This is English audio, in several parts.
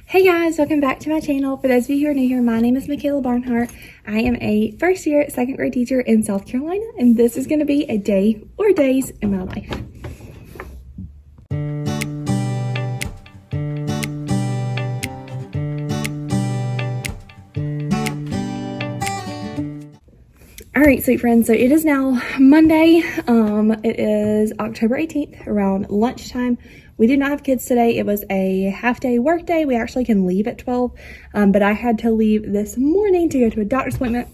Hey guys, welcome back to my channel. For those of you who are new here, my name is Michaela Barnhart. I am a first year second grade teacher in South Carolina, and this is going to be a day or days in my life. All right, sweet friends, so it is now Monday. It is October 18th around lunchtime. We did not have kids today. It was a half-day work day. We actually can leave at 12, but I had to leave this morning to go to a doctor's appointment.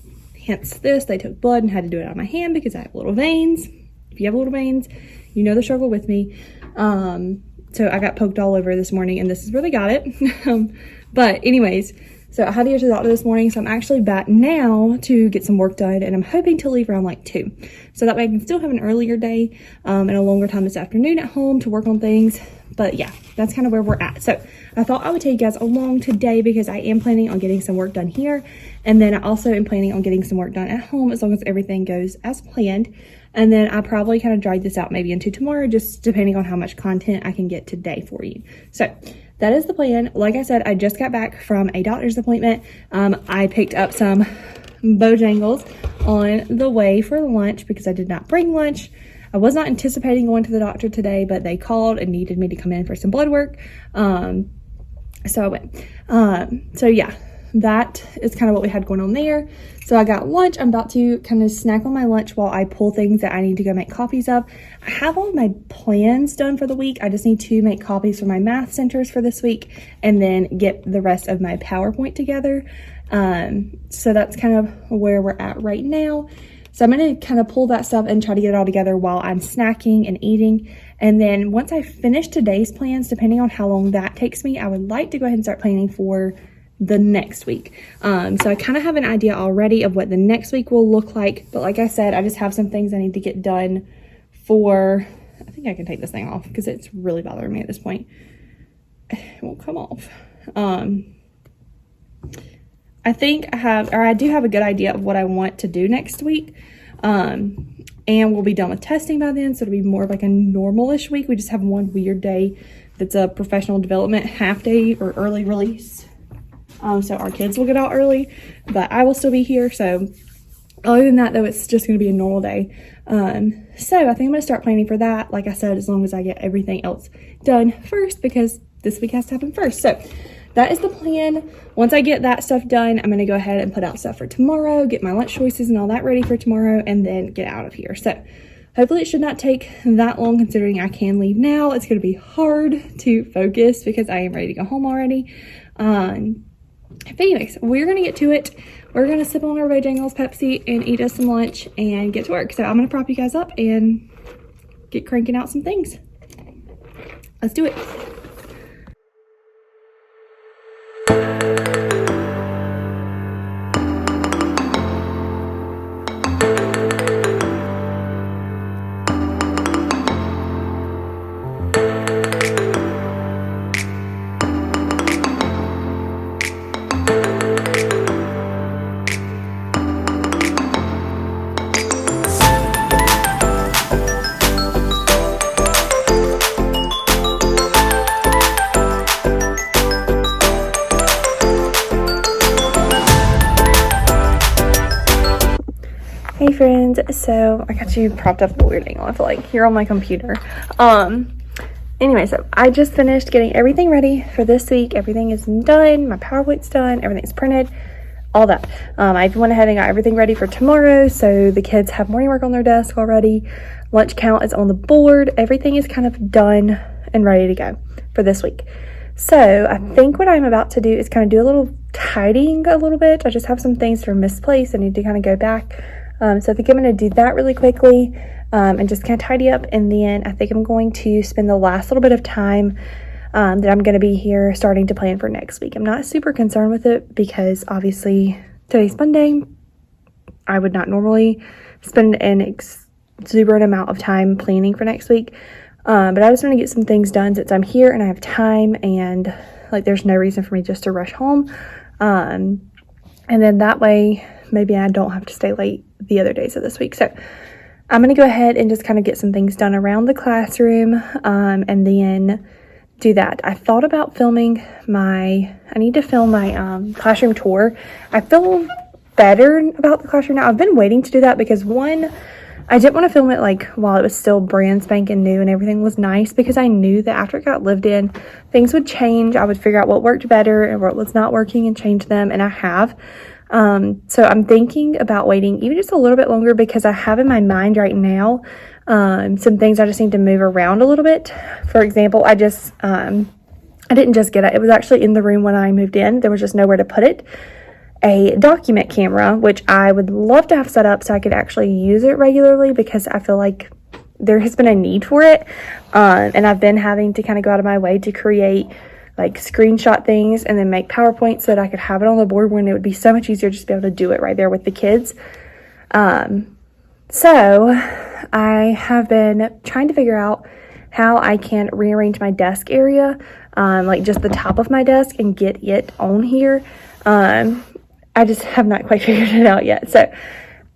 Hence this, they took blood and had to do it on my hand because I have little veins. If you have little veins, you know the struggle with me. So I got poked all over this morning, and this is where they got it. But anyways, so I had to go to the doctor this morning, so I'm actually back now to get some work done, and I'm hoping to leave around like 2. So that way I can still have an earlier day and a longer time this afternoon at home to work on things. But yeah, that's kind of where we're at. So I thought I would take you guys along today because I am planning on getting some work done here. And then I also am planning on getting some work done at home as long as everything goes as planned. And then I probably kind of drag this out maybe into tomorrow, just depending on how much content I can get today for you. So that is the plan. Like I said, I just got back from a doctor's appointment. I picked up some Bojangles on the way for lunch because I did not bring lunch. I was not anticipating going to the doctor today, but they called and needed me to come in for some blood work. So I went. So yeah, that is kind of what we had going on there. So I got lunch. I'm about to kind of snack on my lunch while I pull things that I need to go make copies of. I have all of my plans done for the week. I just need to make copies for my math centers for this week and then get the rest of my PowerPoint together. So that's kind of where we're at right now. So I'm going to kind of pull that stuff and try to get it all together while I'm snacking and eating. And then once I finish today's plans, depending on how long that takes me, I would like to go ahead and start planning for the next week. So I kind of have an idea already of what the next week will look like. But like I said, I just have some things I need to get done for, I think I can take this thing off because it's really bothering me at this point. It won't come off. I think I do have a good idea of what I want to do next week. And we'll be done with testing by then. So it'll be more of like a normal-ish week. We just have one weird day that's a professional development half day or early release. So our kids will get out early, but I will still be here. So other than that though, it's just going to be a normal day. So I think I'm going to start planning for that. Like I said, as long as I get everything else done first, because this week has to happen first. So that is the plan. Once I get that stuff done, I'm going to go ahead and put out stuff for tomorrow, get my lunch choices and all that ready for tomorrow, and then get out of here. So hopefully it should not take that long considering I can leave now. It's going to be hard to focus because I am ready to go home already. But anyways, we're going to get to it. We're going to sip on our Bojangles Pepsi and eat us some lunch and get to work. So I'm going to prop you guys up and get cranking out some things. Let's do it. Hey friends, so I got you propped up a weird angle, I feel like, here on my computer. Anyway, so I just finished getting everything ready for this week. Everything is done, my PowerPoint's done, everything's printed, all that. I went ahead and got everything ready for tomorrow, so the kids have morning work on their desk already. Lunch count is on the board. Everything is kind of done and ready to go for this week. So I think what I'm about to do is kind of do a little tidying a little bit. I just have some things that are misplaced. I need to kind of go back. So I think I'm going to do that really quickly and just kind of tidy up. And then I think I'm going to spend the last little bit of time that I'm going to be here starting to plan for next week. I'm not super concerned with it because obviously today's Monday. I would not normally spend an exuberant amount of time planning for next week. But I just want to get some things done since I'm here and I have time and like there's no reason for me just to rush home. And then that way maybe I don't have to stay late the other days of this week. So I'm going to go ahead and just kind of get some things done around the classroom. And then do that. I thought about filming I need to film my classroom tour. I feel better about the classroom now. I've been waiting to do that because one, I didn't want to film it like while it was still brand spanking new and everything was nice, because I knew that after it got lived in, things would change. I would figure out what worked better and what was not working and change them, and I have. So I'm thinking about waiting even just a little bit longer, because I have in my mind right now some things I just need to move around a little bit. For example, I didn't just get it. It was actually in the room when I moved in. There was just nowhere to put it. A document camera, which I would love to have set up so I could actually use it regularly, because I feel like there has been a need for it. And I've been having to kind of go out of my way to create like screenshot things and then make PowerPoint so that I could have it on the board, when it would be so much easier just to be able to do it right there with the kids. So I have been trying to figure out how I can rearrange my desk area, like just the top of my desk, and get it on here. I just have not quite figured it out yet. So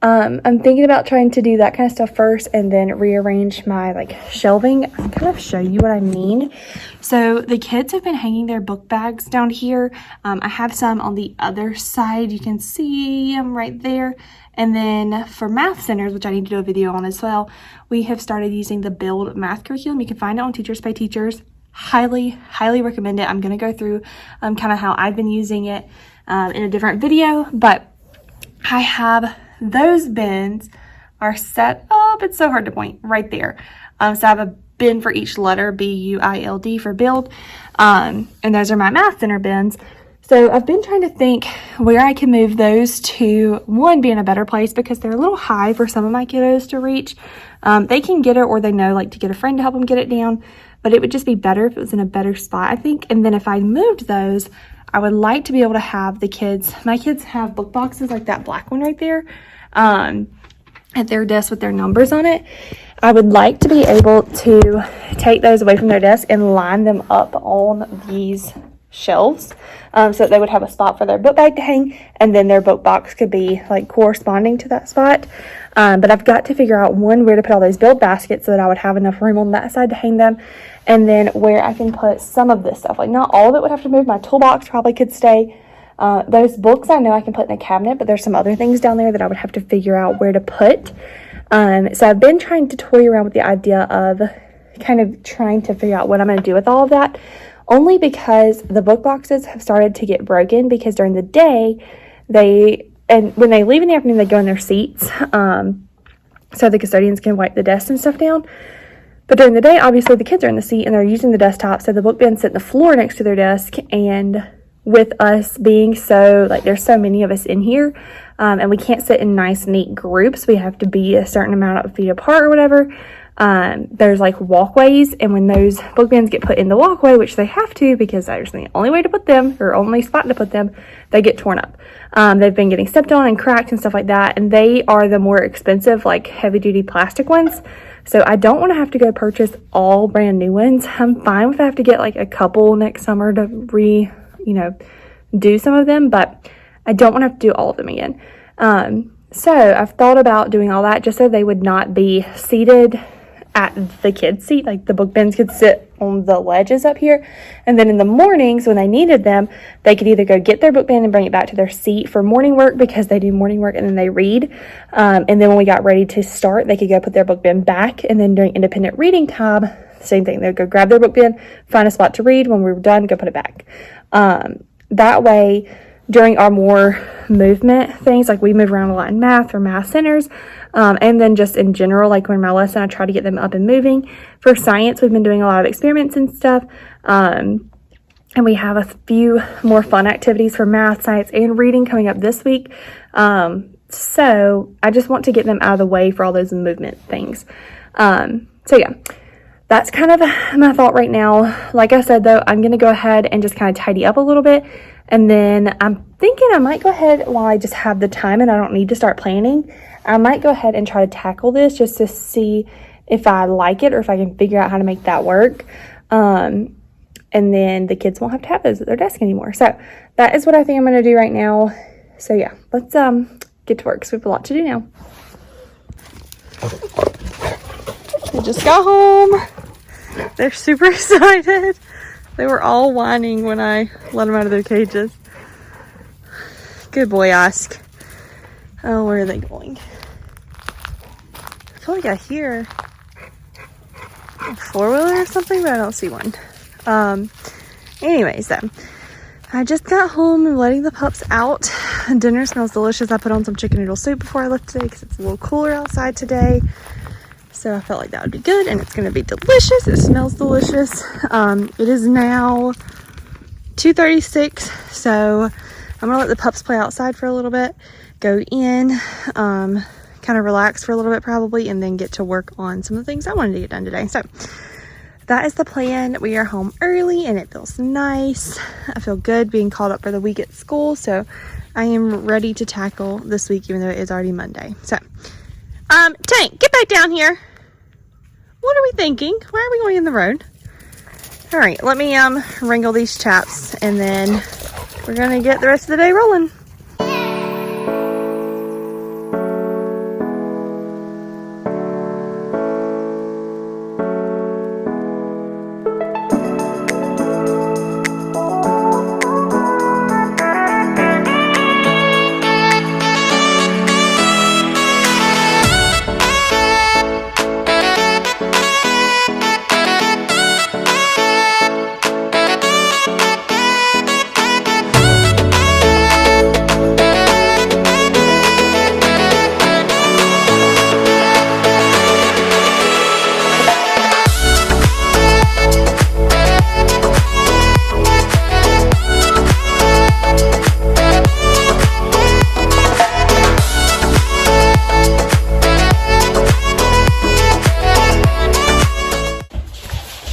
I'm thinking about trying to do that kind of stuff first, and then rearrange my like shelving. I'll kind of show you what I mean. So the kids have been hanging their book bags down here. I have some on the other side. You can see them right there. And then for math centers, which I need to do a video on as well, we have started using the Build math curriculum. You can find it on Teachers Pay Teachers. Highly recommend it. I'm going to go through kind of how I've been using it in a different video, but I have those bins are set up. It's so hard to point right there. So I have a bin for each letter, B-U-I-L-D for Build, and those are my math center bins. So I've been trying to think where I can move those to, one, be in a better place, because they're a little high for some of my kiddos to reach. They can get it, or they know like to get a friend to help them get it down, but it would just be better if it was in a better spot, I think. And then if I moved those, I would like to be able to have my kids have book boxes like that black one right there at their desk with their numbers on it. I would like to be able to take those away from their desk and line them up on these shelves, so that they would have a spot for their book bag to hang, and then their book box could be like corresponding to that spot. But I've got to figure out, one, where to put all those Build baskets so that I would have enough room on that side to hang them, and then where I can put some of this stuff. Like, not all of it would have to move. My toolbox probably could stay. Those books I know I can put in a cabinet, but there's some other things down there that I would have to figure out where to put. So I've been trying to toy around with the idea of kind of trying to figure out what I'm going to do with all of that, only because the book boxes have started to get broken, because during the day and when they leave in the afternoon, they go in their seats, so the custodians can wipe the desks and stuff down. But during the day, obviously the kids are in the seat and they're using the desktop, so the book bins sit on the floor next to their desk. And with us being so, like, there's so many of us in here, and we can't sit in nice, neat groups. We have to be a certain amount of feet apart or whatever. There's like walkways, and when those book bins get put in the walkway, which they have to because that's the only way to put them, or only spot to put them, they get torn up. They've been getting stepped on and cracked and stuff like that, and they are the more expensive, like, heavy duty plastic ones. So I don't want to have to go purchase all brand new ones. I'm fine if I have to get like a couple next summer to do some of them, but I don't want to have to do all of them again. So I've thought about doing all that just so they would not be seated at the kids' seat. Like, the book bins could sit on the ledges up here, and then in the mornings when they needed them, they could either go get their book bin and bring it back to their seat for morning work, because they do morning work and then they read, and then when we got ready to start, they could go put their book bin back, and then during independent reading time, same thing, they'd go grab their book bin, find a spot to read. When we were done, go put it back. That way, during our more movement things, like we move around a lot in math or math centers, and then just in general, like when my lesson, I try to get them up and moving. For science, we've been doing a lot of experiments and stuff, and we have a few more fun activities for math, science, and reading coming up this week. So I just want to get them out of the way for all those movement things. So yeah, that's kind of my thought right now. Like I said, though, I'm going to go ahead and just kind of tidy up a little bit. And then I'm thinking I might go ahead, while I just have the time and I don't need to start planning, I might go ahead and try to tackle this just to see if I like it or if I can figure out how to make that work. And then the kids won't have to have those at their desk anymore. So that is what I think I'm going to do right now. So yeah, let's get to work, because we have a lot to do now. They just got home. They're super excited. They were all whining when I let them out of their cages. Good boy, Ask. Oh, where are they going? I feel like I hear a four-wheeler or something, but I don't see one. Anyways, then I just got home and letting the pups out. Dinner smells delicious. I put on some chicken noodle soup before I left today because it's a little cooler outside today. So I felt like that would be good, and it's going to be delicious. It smells delicious. It is now 2:36, so I'm going to let the pups play outside for a little bit, go in, kind of relax for a little bit probably, and then get to work on some of the things I wanted to get done today. So that is the plan. We are home early, and it feels nice. I feel good being called up for the week at school, so I am ready to tackle this week, even though it is already Monday. So, Tank, get back down here. What are we thinking? Why are we going in the road? All right, let me wrangle these chaps, and then we're gonna get the rest of the day rolling.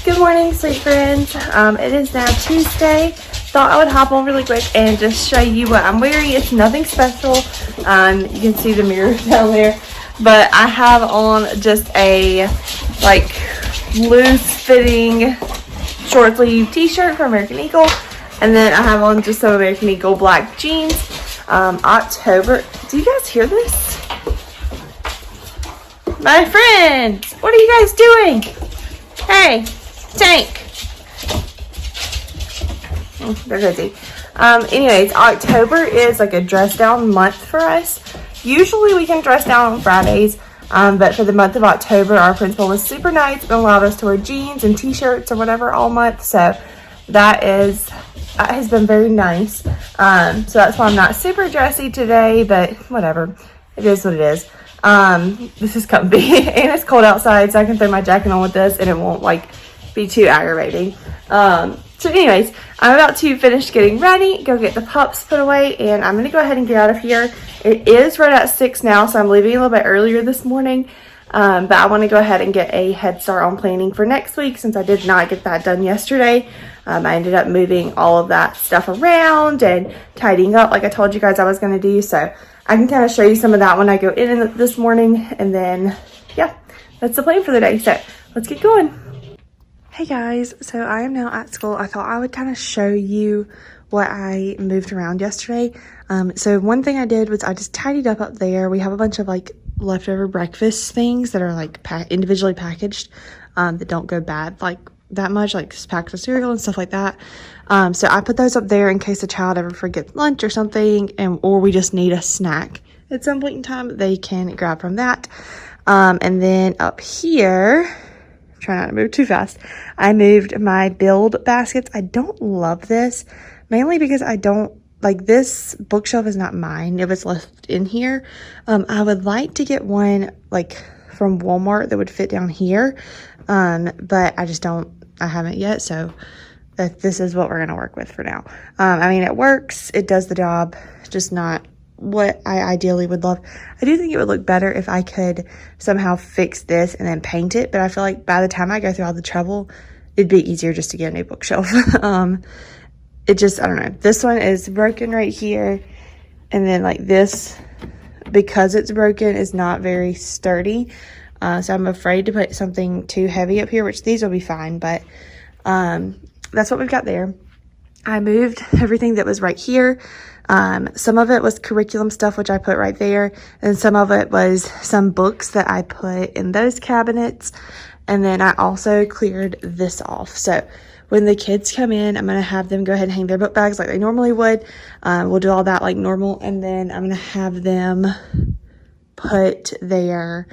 Good morning, sweet friends. It is now Tuesday. Thought I would hop on really quick and just show you what I'm wearing. It's nothing special. You can see the mirror down there, but I have on just a like loose fitting short sleeve t-shirt from American Eagle, and then I have on just some American Eagle black jeans. October. Do you guys hear this? My friends, what are you guys doing? Hey, Tank. Oh, they're busy. Anyways, October is like a dress down month for us. Usually we can dress down on Fridays, but for the month of October, our principal was super nice and allowed us to wear jeans and t-shirts or whatever all month. So that has been very nice. So that's why I'm not super dressy today, but whatever. It is what it is. This is comfy and it's cold outside, so I can throw my jacket on with this and it won't like be too aggravating. So anyways, I'm about to finish getting ready, go get the pups put away, and I'm gonna go ahead and get out of here. It is right at 6 now, so I'm leaving a little bit earlier this morning. But I want to go ahead and get a head start on planning for next week since I did not get that done yesterday. I ended up moving all of that stuff around and tidying up like I told you guys I was going to do. So I can kind of show you some of that when I go in this morning. And then, yeah, that's the plan for the day. So let's get going. Hey guys, so I am now at school. I thought I would kind of show you what I moved around yesterday. So one thing I did was I just tidied up there. We have a bunch of like leftover breakfast things that are like individually packaged that don't go bad like that much, like packs of cereal and stuff like that. So I put those up there in case a child ever forgets lunch or something, or we just need a snack at some point in time, they can grab from that. And then up here, try not to move too fast, I moved my build baskets. I don't love this, mainly because I don't like this bookshelf is not mine. It was left in here. I would like to get one like from Walmart that would fit down here, but I haven't yet, so this is what we're gonna work with for now. I mean, it works, it does the job, just not what I ideally would love. I do think it would look better if I could somehow fix this and then paint it, but I feel like by the time I go through all the trouble, it'd be easier just to get a new bookshelf. It just, I don't know. This one is broken right here, and then like this, because it's broken, is not very sturdy. So I'm afraid to put something too heavy up here, which these will be fine, but that's what we've got there. I moved everything that was right here. Some of it was curriculum stuff, which I put right there, and some of it was some books that I put in those cabinets. And then I also cleared this off. So when the kids come in, I'm going to have them go ahead and hang their book bags like they normally would. We'll do all that like normal. And then I'm going to have them put their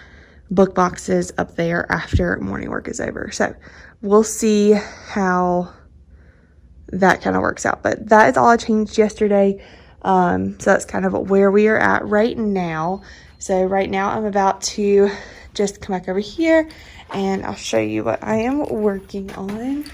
book boxes up there after morning work is over. So we'll see how that kind of works out. But that is all I changed yesterday. So that's kind of where we are at right now. So right now I'm about to just come back over here and I'll show you what I am working on.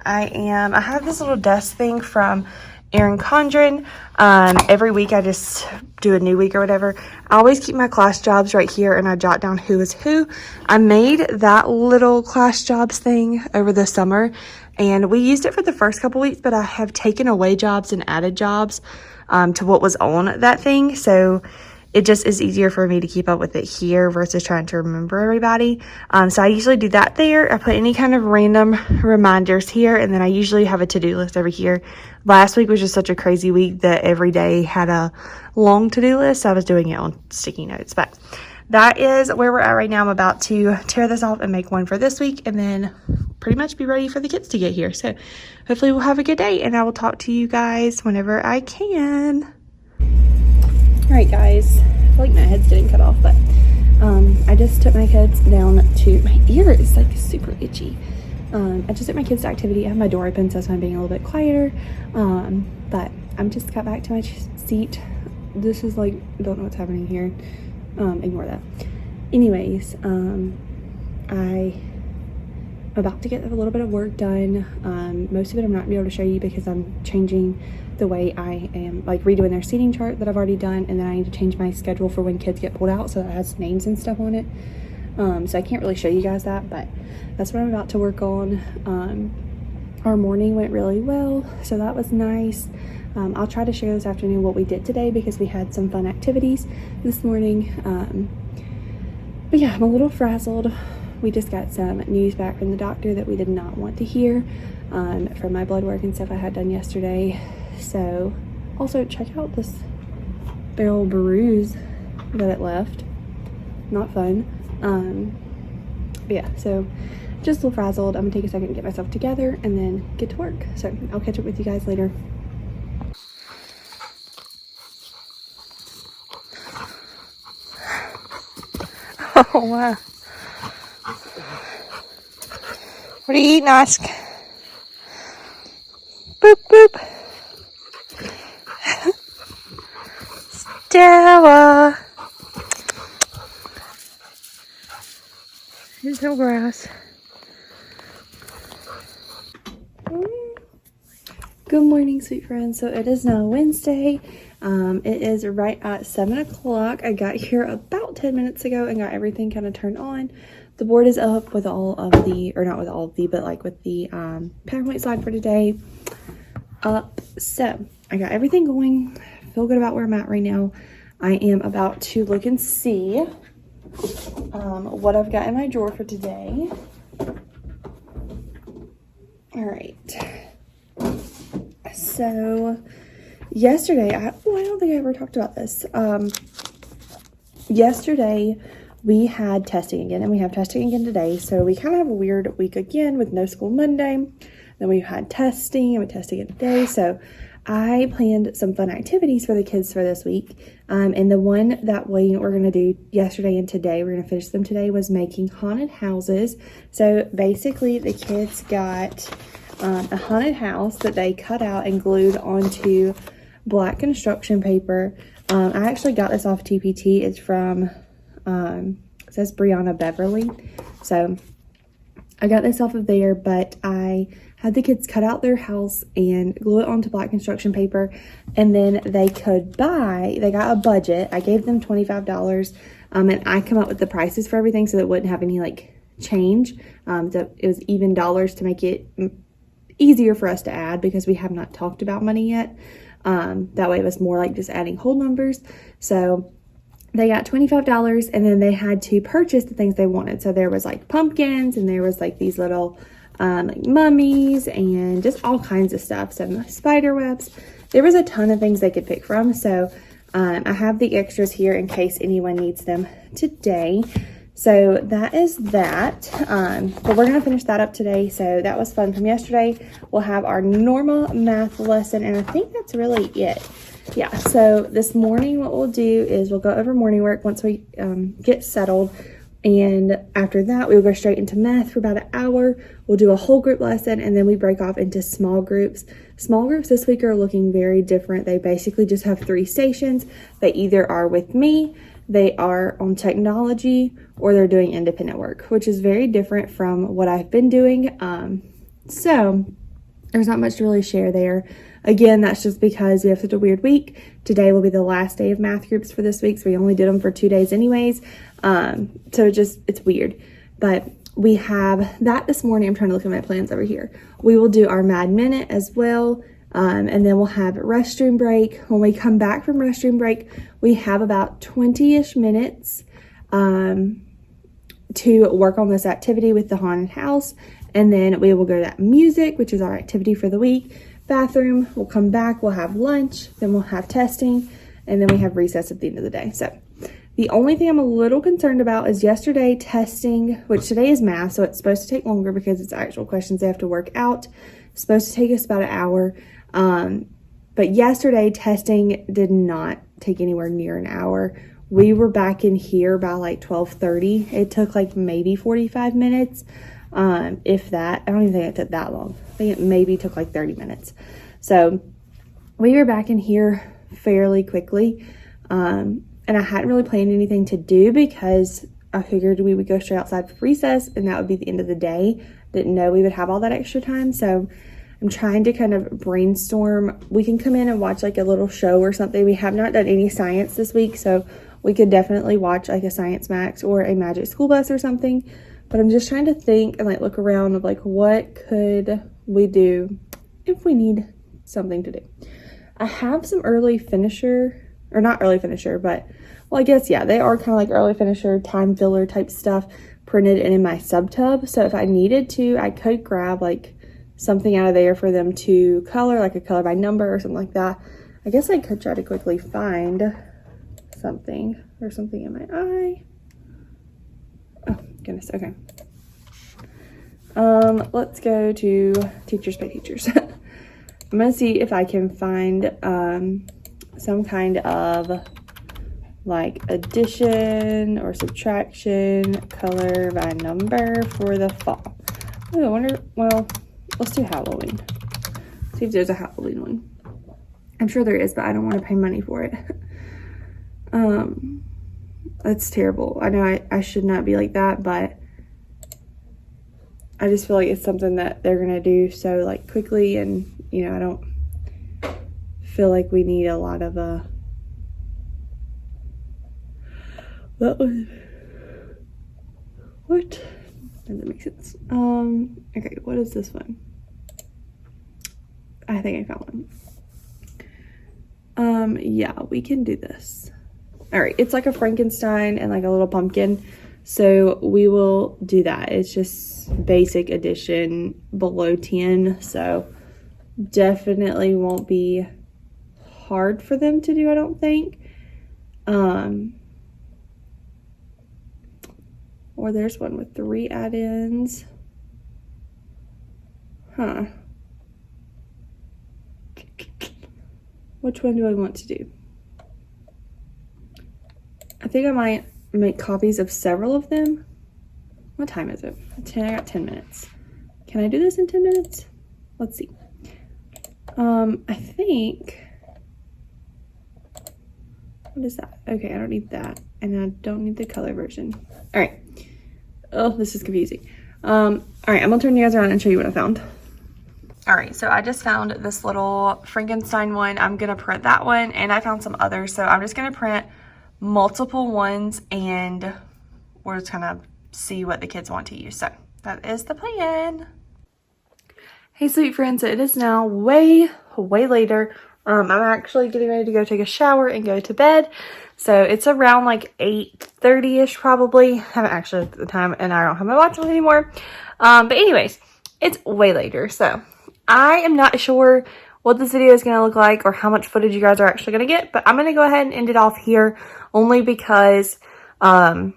I have this little desk thing from Erin Condren. Every week I just do a new week or whatever. I always keep my class jobs right here and I jot down who is who. I made that little class jobs thing over the summer and we used it for the first couple weeks, but I have taken away jobs and added jobs to what was on that thing. So it just is easier for me to keep up with it here versus trying to remember everybody. So I usually do that there. I put any kind of random reminders here, and then I usually have a to-do list over here. Last week was just such a crazy week that every day had a long to-do list. So I was doing it on sticky notes, but that is where we're at right now. I'm about to tear this off and make one for this week and then pretty much be ready for the kids to get here. So hopefully we'll have a good day and I will talk to you guys whenever I can. All right, guys, I feel like my head's getting cut off, but I just took my kids down to, my ear is like super itchy. I just took my kids to activity. I have my door open, so that's why I'm being a little bit quieter. But I'm just got back to my seat. This is like, I don't know what's happening here. Ignore that. Anyways, I'm about to get a little bit of work done. Most of it I'm not gonna be able to show you because I'm changing the way I am, like redoing their seating chart that I've already done, and then I need to change my schedule for when kids get pulled out so that it has names and stuff on it. So I can't really show you guys that, but that's what I'm about to work on. Our morning went really well, so that was nice. I'll try to share this afternoon what we did today because we had some fun activities this morning. But yeah, I'm a little frazzled. We just got some news back from the doctor that we did not want to hear from my blood work and stuff I had done yesterday. So also check out this big old bruise that it left. Not fun. But yeah, so just a little frazzled. I'm gonna take a second to get myself together and then get to work. So I'll catch up with you guys later. Oh wow. What are you eating, Ask? Boop boop. Stella. There's no grass. Good morning, sweet friends. So it is now Wednesday. It is right at 7 o'clock. I got here about 10 minutes ago and got everything kind of turned on. The board is up with all of the, or not with all of the, but like with the PowerPoint slide for today up. So I got everything going. Feel good about where I'm at right now. I am about to look and see what I've got in my drawer for today. All right. So yesterday, I don't think I ever talked about this. Yesterday we had testing again, and we have testing again today. So we kind of have a weird week again with no school Monday. Then we had testing and we tested again today. So I planned some fun activities for the kids for this week. And the one that we were going to do yesterday and today, we're going to finish them today, was making haunted houses. So basically the kids got a haunted house that they cut out and glued onto black construction paper. I actually got this off TPT. It's from, it says Brianna Beverly. So I got this off of there, but I had the kids cut out their house and glue it onto black construction paper, and then they got a budget. I gave them $25, and I come up with the prices for everything so that it wouldn't have any like change. So it was even dollars to make it easier for us to add because we have not talked about money yet. That way it was more like just adding whole numbers. So they got $25, and then they had to purchase the things they wanted. So there was like pumpkins, and there was like these little like mummies and just all kinds of stuff. Some spider webs. There was a ton of things they could pick from. So I have the extras here in case anyone needs them today. So that is that. But we're going to finish that up today. So that was fun from yesterday. We'll have our normal math lesson, and I think that's really it. Yeah, so this morning what we'll do is we'll go over morning work once we get settled. And after that, we'll go straight into math for about an hour. We'll do a whole group lesson, and then we break off into small groups. Small groups this week are looking very different. They basically just have 3 stations. They either are with me, they are on technology, or they're doing independent work, which is very different from what I've been doing. So there's not much to really share there. Again, that's just because we have such a weird week. Today will be the last day of math groups for this week, so we only did them for 2 days anyways. So it's weird. But we have that this morning. I'm trying to look at my plans over here. We will do our Mad Minute as well. And then we'll have restroom break. When we come back from restroom break, we have about 20-ish minutes to work on this activity with the haunted house. And then we will go to that music, which is our activity for the week. Bathroom, we'll come back, we'll have lunch, then we'll have testing, and then we have recess at the end of the day. So the only thing I'm a little concerned about is yesterday testing, which today is math, so it's supposed to take longer because it's actual questions they have to work out. It's supposed to take us about an hour. But yesterday testing did not take anywhere near an hour. We were back in here by like 12:30. It took like maybe 45 minutes. If that. I don't even think it took that long. I think it maybe took like 30 minutes. So we were back in here fairly quickly. And I hadn't really planned anything to do because I figured we would go straight outside for recess and that would be the end of the day. Didn't know we would have all that extra time. So I'm trying to kind of brainstorm. We can come in and watch like a little show or something. We have not done any science this week, so we could definitely watch like a Science Max or a Magic School Bus or something. But I'm just trying to think and like look around of like what could we do if we need something to do. I have some early finisher, or not early finisher, but well, I guess, yeah, they are kind of like early finisher, time filler type stuff printed in my sub tub. So if I needed to, I could grab like something out of there for them to color, like a color by number or something like that. I guess I could try to quickly find something or something in my eye. Oh, goodness, okay. Let's go to Teachers Pay Teachers. I'm gonna see if I can find some kind of like addition or subtraction color by number for the fall. Ooh, I wonder, well, let's do Halloween. See if there's a Halloween one. I'm sure there is, but I don't want to pay money for it. That's terrible. I know I should not be like that, but I just feel like it's something that they're going to do so like quickly, and you know, I don't feel like we need a lot of that was what? Does that make sense? Okay, what is this one? I think I found one. Yeah, we can do this. All right, it's like a Frankenstein and like a little pumpkin. So we will do that. It's just basic addition below 10. So definitely won't be hard for them to do, I don't think. Or there's one with 3 add-ins. Huh. Which one do I want to do? I think I might make copies of several of them. What time is it? 10. I got 10 minutes. Can I do this in 10 minutes? Let's see. I think, what is that? Okay, I don't need that. And I don't need the color version. All right. Oh, this is confusing. All right, I'm gonna turn you guys around and show you what I found. All right, so I just found this little Frankenstein one. I'm gonna print that one, and I found some others. So I'm just gonna print multiple ones, and we're just gonna see what the kids want to use. So that is the plan. Hey, sweet friends, so it is now way later. I'm actually getting ready to go take a shower and go to bed. So it's around like 8:30-ish probably. I haven't actually looked at the time, and I don't have my watch on anymore. But anyways, it's way later. So I am not sure what this video is going to look like or how much footage you guys are actually going to get. But I'm going to go ahead and end it off here only because I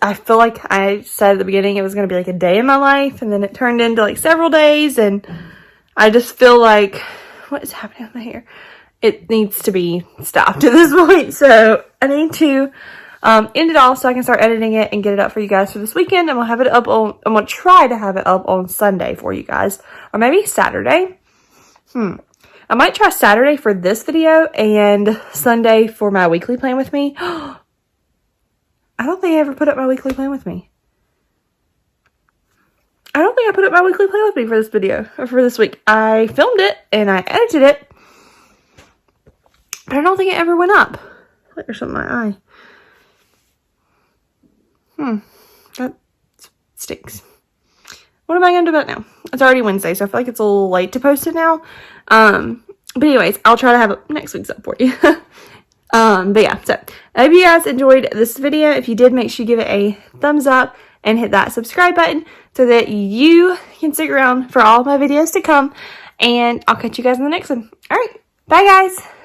I feel like I said at the beginning it was going to be like a day in my life, and then it turned into like several days, and I just feel like, what is happening with my hair? It needs to be stopped at this point, so I need to end it all so I can start editing it and get it up for you guys for this weekend, and we'll have it up on, I'm going to try to have it up on Sunday for you guys, or maybe Saturday. I might try Saturday for this video and Sunday for my weekly plan with me. I don't think I ever put up my weekly plan with me. I don't think I put up my weekly plan with me for this video, or for this week. I filmed it and I edited it, but I don't think it ever went up. Look, there's something in my eye. That stinks. What am I going to do about it now? It's already Wednesday, so I feel like it's a little late to post it now. But anyways, I'll try to have it next week's up for you. But yeah, so I hope you guys enjoyed this video. If you did, make sure you give it a thumbs up and hit that subscribe button so that you can stick around for all my videos to come. And I'll catch you guys in the next one. All right, bye guys.